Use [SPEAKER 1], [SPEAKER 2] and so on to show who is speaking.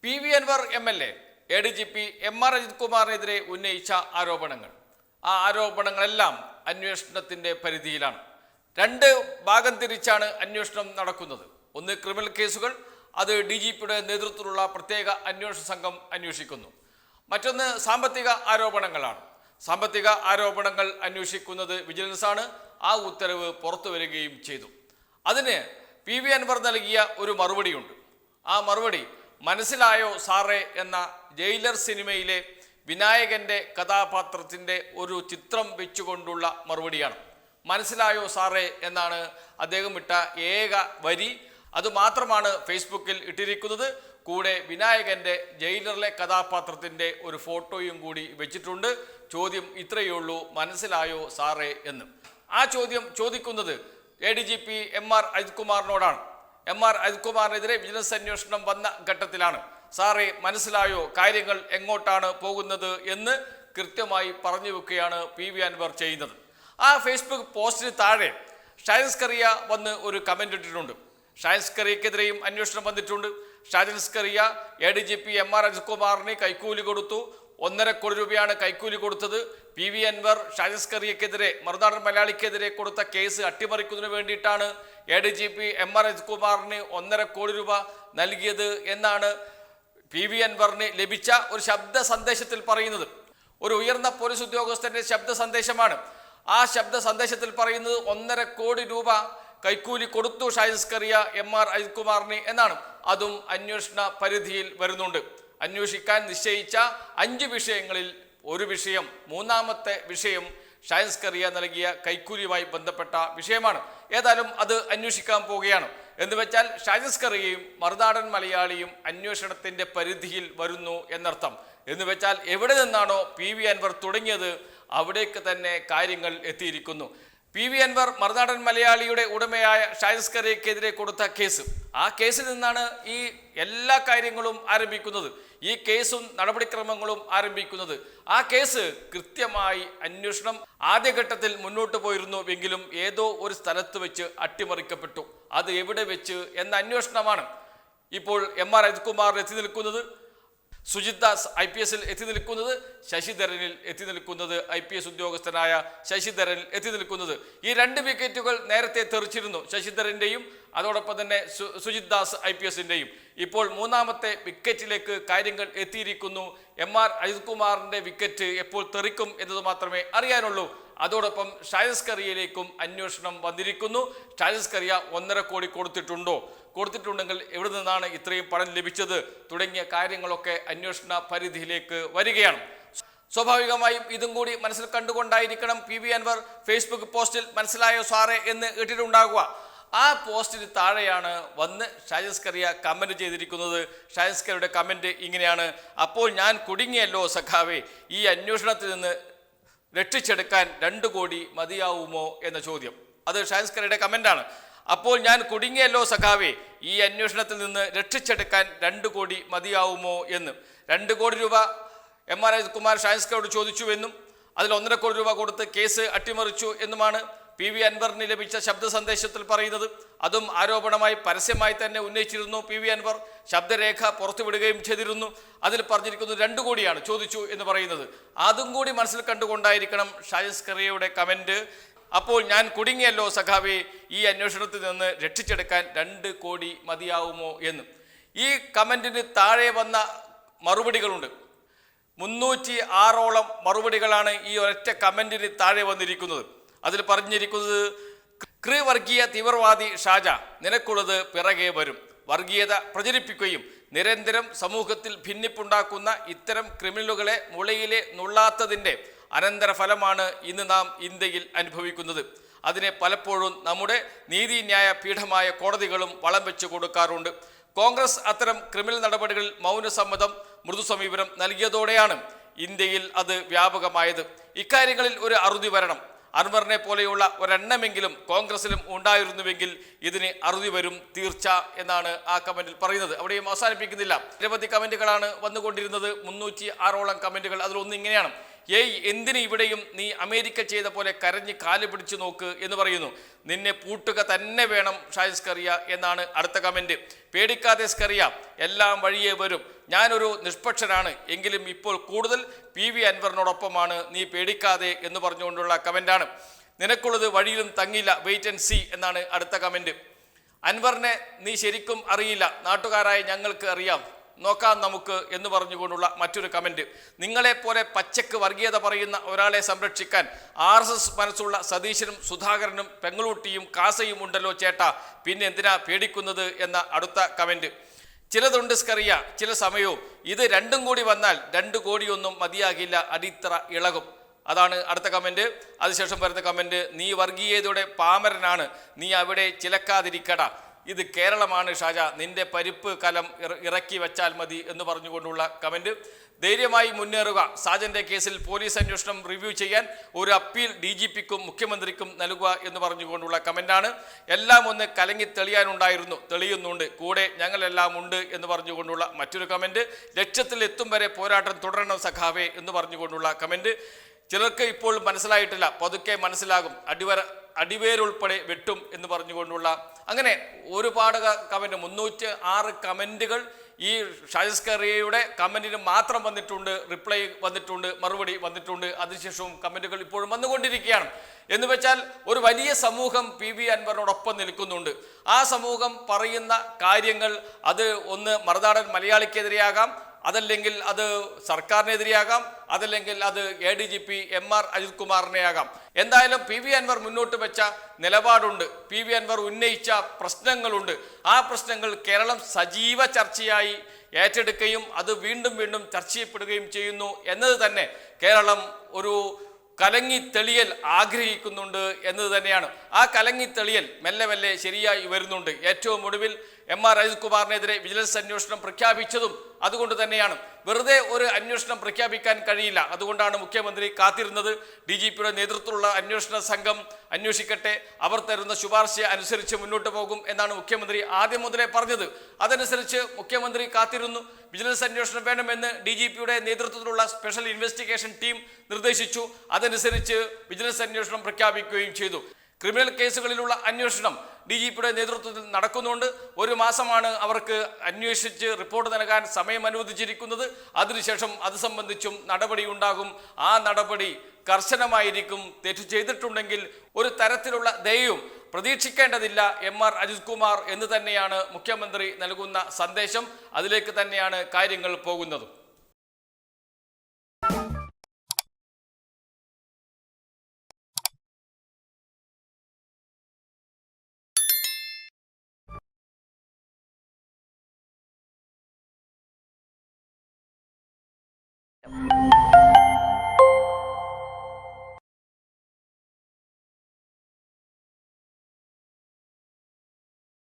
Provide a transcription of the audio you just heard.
[SPEAKER 1] PV Anwar MLA, ADGP MR Ajit കുമാറിനെതിരെ ഉന്നയിച്ച ആരോപണങ്ങൾ. ആ ആരോപണങ്ങളെല്ലാം അന്വേഷണത്തിന്റെ പരിധിയിലാണ്. രണ്ട് ഭാഗം തിരിച്ചാണ് അന്വേഷണം നടക്കുന്നത്. ഒന്ന് ക്രിമിനൽ കേസുകൾ, അത് DGPയുടെ നേതൃത്വത്തിലുള്ള പ്രത്യേക അന്വേഷണ സംഘം അന്വേഷിക്കുന്നു. മറ്റൊന്ന് സാമ്പത്തിക ആരോപണങ്ങളാണ്. സാമ്പത്തിക ആരോപണങ്ങൾ അന്വേഷിക്കുന്നത് വിജിലൻസ് ആണ്. ആ ഉത്തരവ് പുറത്തു വരികയും ചെയ്തു. അതിന് PV Anwar നൽകിയ ഒരു മറുപടിയുണ്ട്. ആ മറുപടി മനസ്സിലായോ സാറേ എന്ന ജയിലർ സിനിമയിലെ വിനായകന്റെ കഥാപാത്രത്തിന്റെ ഒരു ചിത്രം വെച്ചുകൊണ്ടുള്ള മറുപടിയാണ്. മനസ്സിലായോ സാറേ എന്നാണ് അദ്ദേഹം ഇട്ട ഏക വരി. അതുമാത്രമാണ് ഫേസ്ബുക്കിൽ ഇട്ടിരിക്കുന്നത്. കൂടെ വിനായകന്റെ ജയിലറിലെ കഥാപാത്രത്തിന്റെ ഒരു ഫോട്ടോയും കൂടി വെച്ചിട്ടുണ്ട്. ചോദ്യം ഇത്രയേ ഉള്ളൂ, മനസ്സിലായോ സാറേ എന്ന്. ആ ചോദ്യം ചോദിക്കുന്നത് ADGP MR അജിത് കുമാറിനോടാണ്. MR അജിത് കുമാറിനെതിരെ വിജിലൻസ് അന്വേഷണം വന്ന ഘട്ടത്തിലാണ് സാറേ മനസ്സിലായോ കാര്യങ്ങൾ എങ്ങോട്ടാണ് പോകുന്നത് എന്ന് കൃത്യമായി പറഞ്ഞു വെക്കുകയാണ് PV Anwar ചെയ്യുന്നത്. ആ ഫേസ്ബുക്ക് പോസ്റ്റിന് താഴെ ഷാജിസ്കറിയ വന്ന് ഒരു കമന്റ് ഇട്ടിട്ടുണ്ട്. ഷാജിസ്കറിയക്കെതിരെയും അന്വേഷണം വന്നിട്ടുണ്ട്. ഷാജിസ്കറിയ ADGP MR അജിത് കുമാറിന് കൈക്കൂലി കൊടുത്തു. 1.5 കോടി രൂപയാണ് കൈക്കൂലി കൊടുത്തത്. PV Anwar ഷാജിസ്കറിയക്കെതിരെ മറുനാടൻ മലയാളിക്കെതിരെ കൊടുത്ത കേസ് അട്ടിമറിക്കുന്നതിന് വേണ്ടിയിട്ടാണ് ADGP MR അജിത് കുമാറിന് 1.5 കോടി രൂപ നൽകിയത് എന്നാണ് PV Anwarന് ലഭിച്ച ഒരു ശബ്ദ സന്ദേശത്തിൽ പറയുന്നത്. ഒരു ഉയർന്ന പോലീസ് ഉദ്യോഗസ്ഥന്റെ ശബ്ദ സന്ദേശമാണ്. ആ ശബ്ദ സന്ദേശത്തിൽ പറയുന്നത് 1.5 കോടി രൂപ കൈക്കൂലി കൊടുത്തു ഷാജിസ്കറിയ MR അജിത് കുമാറിന് എന്നാണ്. അതും അന്വേഷണ പരിധിയിൽ വരുന്നുണ്ട്. അന്വേഷിക്കാൻ നിശ്ചയിച്ച 5 വിഷയങ്ങളിൽ ഒരു വിഷയം, മൂന്നാമത്തെ വിഷയം ഷാജിസ്കറിയ നൽകിയ കൈക്കൂലിയുമായി ബന്ധപ്പെട്ട വിഷയമാണ്. ഏതായാലും അത് അന്വേഷിക്കാൻ പോവുകയാണ്. എന്ന് വെച്ചാൽ ഷാജിസ്കറിയയും മറുനാടൻ മലയാളിയും അന്വേഷണത്തിന്റെ പരിധിയിൽ വരുന്നു എന്നർത്ഥം. എന്ന് വെച്ചാൽ എവിടെ നിന്നാണോ PV Anwar തുടങ്ങിയത് അവിടേക്ക് തന്നെ കാര്യങ്ങൾ എത്തിയിരിക്കുന്നു. PV Anwar മറുനാടൻ മലയാളിയുടെ ഉടമയായ ഷാജിസ്കറിയക്കെതിരെ കൊടുത്ത കേസ്, ആ കേസിൽ നിന്നാണ് ഈ എല്ലാ കാര്യങ്ങളും ആരംഭിക്കുന്നത്. ഈ കേസും നടപടിക്രമങ്ങളും ആരംഭിക്കുന്നത്. ആ കേസ് കൃത്യമായി അന്വേഷണം ആദ്യഘട്ടത്തിൽ മുന്നോട്ട് പോയിരുന്നുവെങ്കിലും ഏതോ ഒരു സ്ഥലത്ത് വെച്ച് അട്ടിമറിക്കപ്പെട്ടു. അത് എവിടെ വെച്ച് എന്ന അന്വേഷണമാണ് ഇപ്പോൾ MR അജിത് കുമാറിൽ എത്തി നിൽക്കുന്നത്. സുജിത് ദാസ് IPSൽ എത്തി നിൽക്കുന്നത്, ശശിധരനിൽ എത്തി നിൽക്കുന്നത്, IPS ഉദ്യോഗസ്ഥനായ ശശിധരനിൽ എത്തി നിൽക്കുന്നത്. ഈ 2 വിക്കറ്റുകൾ നേരത്തെ തെറിച്ചിരുന്നു, ശശിധരന്റെയും അതോടൊപ്പം തന്നെ സുജിത് ദാസ് IPSന്റെയും. ഇപ്പോൾ മൂന്നാമത്തെ വിക്കറ്റിലേക്ക് കാര്യങ്ങൾ എത്തിയിരിക്കുന്നു. MR അജിത് കുമാറിന്റെ വിക്കറ്റ് എപ്പോൾ തെറിക്കും എന്നത് മാത്രമേ അറിയാനുള്ളൂ. അതോടൊപ്പം ഷാജിസ്കറിയയിലേക്കും അന്വേഷണം വന്നിരിക്കുന്നു. ഷാജിസ്കറിയ 1.5 കോടി കൊടുത്തിട്ടുണ്ടെങ്കിൽ എവിടെ നിന്നാണ് ഇത്രയും പണം ലഭിച്ചത് തുടങ്ങിയ കാര്യങ്ങളൊക്കെ അന്വേഷണ പരിധിയിലേക്ക് വരികയാണ്. സ്വാഭാവികമായും ഇതും കൂടി മനസ്സിൽ കണ്ടുകൊണ്ടായിരിക്കണം PV Anwar ഫേസ്ബുക്ക് പോസ്റ്റിൽ മനസ്സിലായോ സാറേ എന്ന് ഇട്ടിട്ടുണ്ടാകുക. ആ പോസ്റ്റിന് താഴെയാണ് വന്ന് ഷാജിസ്കറിയ കമന്റ് ചെയ്തിരിക്കുന്നത്. ഷാജിസ്കറിയുടെ കമന്റ് ഇങ്ങനെയാണ്: അപ്പോൾ ഞാൻ കുടുങ്ങിയല്ലോ സഖാവേ, ഈ അന്വേഷണത്തിൽ നിന്ന് രക്ഷിച്ചെടുക്കാൻ 2 കോടി മതിയാവുമോ എന്ന ചോദ്യം. അത് ഷാജിസ്കറിയുടെ കമന്റാണ്. അപ്പോൾ ഞാൻ കുടുങ്ങിയല്ലോ സഖാവേ, ഈ അന്വേഷണത്തിൽ നിന്ന് രക്ഷിച്ചെടുക്കാൻ 2 കോടി മതിയാവുമോ എന്ന്. 2 കോടി രൂപ MR അജിത് കുമാർ ഷാജിസ്കറിയോട് ചോദിച്ചുവെന്നും അതിൽ 1.5 കോടി രൂപ കൊടുത്ത് കേസ് അട്ടിമറിച്ചു എന്നുമാണ് PV Anwarന് ലഭിച്ച ശബ്ദ സന്ദേശത്തിൽ പറയുന്നത്. അതും ആരോപണമായി പരസ്യമായി തന്നെ ഉന്നയിച്ചിരുന്നു PV Anwar. ശബ്ദരേഖ പുറത്തുവിടുകയും ചെയ്തിരുന്നു. അതിൽ പറഞ്ഞിരിക്കുന്നത് 2 കോടിയാണ് ചോദിച്ചു എന്ന് പറയുന്നത്. അതും കൂടി മനസ്സിൽ കണ്ടുകൊണ്ടായിരിക്കണം ഷാജിസ്കറിയയുടെ കമന്റ്: അപ്പോൾ ഞാൻ കുടുങ്ങിയല്ലോ സഖാവേ, ഈ അന്വേഷണത്തിൽ നിന്ന് രക്ഷിച്ചെടുക്കാൻ 2 കോടി മതിയാവുമോ എന്ന്. ഈ കമന്റിന് താഴെ വന്ന മറുപടികളുണ്ട്. 306ഓളം മറുപടികളാണ് ഈ ഒരൊറ്റ കമന്റിന് താഴെ വന്നിരിക്കുന്നത്. അതിൽ പറഞ്ഞിരിക്കുന്നത്: വർഗീയ തീവ്രവാദി ഷാജ, നിനക്കുള്ളത് പിറകെ വരും. വർഗീയത പ്രചരിപ്പിക്കുകയും നിരന്തരം സമൂഹത്തിൽ ഭിന്നിപ്പുണ്ടാക്കുന്ന ഇത്തരം ക്രിമിനലുകളെ മുളയിലെ നുള്ളാത്തതിൻ്റെ അനന്തരഫലമാണ് ഇന്ന് നാം ഇന്ത്യയിൽ അനുഭവിക്കുന്നത്. അതിനെ പലപ്പോഴും നമ്മുടെ നീതിന്യായ പീഠമായ കോടതികളും വളം വെച്ച് കൊടുക്കാറുണ്ട്. കോൺഗ്രസ് അത്തരം ക്രിമിനൽ നടപടികളിൽ മൗനസമ്മതം, മൃദുസമീപനം നൽകിയതോടെയാണ് ഇന്ത്യയിൽ അത് വ്യാപകമായത്. ഇക്കാര്യങ്ങളിൽ ഒരു അറുതി വരണം. അൻവറിനെ പോലെയുള്ള ഒരെണ്ണമെങ്കിലും കോൺഗ്രസിലും ഉണ്ടായിരുന്നുവെങ്കിൽ ഇതിന് അറുതി വരും തീർച്ച എന്നാണ് ആ കമന്റിൽ പറയുന്നത്. അവിടെയും അവസാനിപ്പിക്കുന്നില്ല. നിരവധി കമന്റുകളാണ് വന്നുകൊണ്ടിരുന്നത്. 306ഓളം കമന്റുകൾ. അതിലൊന്ന് ഇങ്ങനെയാണ്: ഏയ് എന്തിന് ഇവിടെയും നീ അമേരിക്ക ചെയ്ത പോലെ കരഞ്ഞ് കാല് പിടിച്ചു നോക്ക് എന്ന് പറയുന്നു. നിന്നെ പൂട്ടുക തന്നെ വേണം ഷാഹിദ് സ്കറിയ എന്നാണ് അടുത്ത കമൻറ്റ്. പേടിക്കാതെ സ്കറിയ, എല്ലാം വഴിയേ വരും. ഞാനൊരു നിഷ്പക്ഷനാണ്, എങ്കിലും ഇപ്പോൾ കൂടുതൽ PV അൻവറിനോടൊപ്പമാണ്, നീ പേടിക്കാതെ എന്ന് പറഞ്ഞുകൊണ്ടുള്ള കമൻ്റാണ്. നിനക്കുള്ളത് വഴിയിലും തങ്ങില്ല, വെയിറ്റ് ആൻഡ് സീ എന്നാണ് അടുത്ത കമൻറ്റ്. അൻവറിനെ നീ ശരിക്കും അറിയില്ല, നാട്ടുകാരായ ഞങ്ങൾക്ക് അറിയാം, നോക്കാം നമുക്ക് എന്ന് പറഞ്ഞുകൊണ്ടുള്ള മറ്റൊരു കമൻറ്റ്. നിങ്ങളെപ്പോലെ പച്ചക്ക് വർഗീയത പറയുന്ന ഒരാളെ സംരക്ഷിക്കാൻ RSS മനസ്സുള്ള സതീശനും സുധാകരനും പെങ്ങളൂട്ടിയും കാസയും ഉണ്ടല്ലോ ചേട്ടാ, പിന്നെ എന്തിനാ പേടിക്കുന്നത് എന്ന അടുത്ത കമൻറ്റ്. ചിലതുണ്ട് സ്കറിയ, ചില സമയവും ഇത് രണ്ടും കൂടി വന്നാൽ 2 കോടിയൊന്നും മതിയാകില്ല, അടിത്തറ ഇളകും. അതാണ് അടുത്ത കമൻറ്റ്. അതിനുശേഷം വരുന്ന കമൻറ്റ്, നീ വർഗീയതയുടെ പാമരനാണ്, നീ അവിടെ ചിലക്കാതിരിക്കട, ഇത് കേരളമാണ് ഷാജ, നിന്റെ പരിപ്പ് കലം ഇറക്കി വെച്ചാൽ മതി എന്ന് പറഞ്ഞുകൊണ്ടുള്ള കമൻറ്റ്. ധൈര്യമായി മുന്നേറുക, സാജന്റെ കേസിൽ പോലീസ് അന്വേഷണം റിവ്യൂ ചെയ്യാൻ ഒരു അപ്പീൽ DGPക്കും മുഖ്യമന്ത്രിക്കും നൽകുക എന്ന് പറഞ്ഞുകൊണ്ടുള്ള കമൻ്റാണ്. എല്ലാം ഒന്ന് കലങ്ങി തെളിയാനുണ്ടായിരുന്നു, തെളിയുന്നുണ്ട്, കൂടെ ഞങ്ങളെല്ലാം ഉണ്ട് എന്ന് പറഞ്ഞുകൊണ്ടുള്ള മറ്റൊരു കമൻറ്റ്. ലക്ഷ്യത്തിൽ എത്തും വരെ പോരാട്ടം തുടരണം സഖാവേ എന്ന് പറഞ്ഞുകൊണ്ടുള്ള കമൻറ്റ്. ചിലർക്ക് ഇപ്പോൾ മനസ്സിലായിട്ടില്ല, പതുക്കെ മനസ്സിലാകും, അടിവേരുൾപ്പെടെ വെട്ടും എന്ന് പറഞ്ഞുകൊണ്ടുള്ള അങ്ങനെ ഒരുപാട് കമൻറ്റ്, 306 കമൻറ്റുകൾ ഈ ഷാഹിദ് സ്കറിയയുടെ കമൻറ്റിന് മാത്രം വന്നിട്ടുണ്ട്. റിപ്ലൈ വന്നിട്ടുണ്ട്, മറുപടി വന്നിട്ടുണ്ട്, അതിനുശേഷവും കമൻറ്റുകൾ ഇപ്പോഴും വന്നുകൊണ്ടിരിക്കുകയാണ്. എന്ന് വെച്ചാൽ ഒരു വലിയ സമൂഹം PV അൻവറിനോടൊപ്പം നിൽക്കുന്നുണ്ട്. ആ സമൂഹം പറയുന്ന കാര്യങ്ങൾ അത് ഒന്ന് മറുനാടൻ മലയാളിക്കെതിരെയാകാം, അതല്ലെങ്കിൽ അത് സർക്കാരിനെതിരെയാകാം, അതല്ലെങ്കിൽ അത് ADGP MR അജിത് കുമാറിനെയാകാം. എന്തായാലും PV അൻവർ മുന്നോട്ട് വെച്ച നിലപാടുണ്ട്, PV അൻവർ ഉന്നയിച്ച പ്രശ്നങ്ങളുണ്ട്. ആ പ്രശ്നങ്ങൾ കേരളം സജീവ ചർച്ചയായി ഏറ്റെടുക്കുകയും അത് വീണ്ടും വീണ്ടും ചർച്ച ചെയ്യപ്പെടുകയും ചെയ്യുന്നു എന്നത് തന്നെ കേരളം ഒരു കലങ്ങി തെളിയൽ ആഗ്രഹിക്കുന്നുണ്ട് എന്നത് തന്നെയാണ്. ആ കലങ്ങി തെളിയൽ മെല്ലെ മെല്ലെ ശരിയായി വരുന്നുണ്ട്. ഏറ്റവും ഒടുവിൽ MR അജിത് കുമാറിനെതിരെ വിജിലൻസ് അന്വേഷണം പ്രഖ്യാപിച്ചതും അതുകൊണ്ട് തന്നെയാണ്. വെറുതെ ഒരു അന്വേഷണം പ്രഖ്യാപിക്കാൻ കഴിയില്ല, അതുകൊണ്ടാണ് മുഖ്യമന്ത്രി കാത്തിരുന്നത്. DGPയുടെ നേതൃത്വത്തിലുള്ള അന്വേഷണ സംഘം അന്വേഷിക്കട്ടെ, അവർ തരുന്ന ശുപാർശ അനുസരിച്ച് മുന്നോട്ട് പോകും എന്നാണ് മുഖ്യമന്ത്രി ആദ്യം മുതലേ പറഞ്ഞത്. അതനുസരിച്ച് മുഖ്യമന്ത്രി കാത്തിരുന്നു. വിജിലൻസ് അന്വേഷണം വേണമെന്ന് DGPയുടെ നേതൃത്വത്തിലുള്ള സ്പെഷ്യൽ ഇൻവെസ്റ്റിഗേഷൻ ടീം നിർദ്ദേശിച്ചു. അതനുസരിച്ച് വിജിലൻസ് അന്വേഷണം പ്രഖ്യാപിക്കുകയും ചെയ്തു. ക്രിമിനൽ കേസുകളിലുള്ള അന്വേഷണം DGPയുടെ നേതൃത്വത്തിൽ നടക്കുന്നുണ്ട്. 1 മാസമാണ് അവർക്ക് അന്വേഷിച്ച് റിപ്പോർട്ട് നൽകാൻ സമയം അനുവദിച്ചിരിക്കുന്നത്. അതിനുശേഷം അത് സംബന്ധിച്ചും നടപടി ഉണ്ടാകും. ആ നടപടി കർശനമായിരിക്കും. തെറ്റ് ചെയ്തിട്ടുണ്ടെങ്കിൽ ഒരു തരത്തിലുള്ള ദയവും പ്രതീക്ഷിക്കേണ്ടതില്ല MR അജിത് കുമാർ എന്ന് തന്നെയാണ് മുഖ്യമന്ത്രി നൽകുന്ന സന്ദേശം. അതിലേക്ക് തന്നെയാണ് കാര്യങ്ങൾ പോകുന്നത്.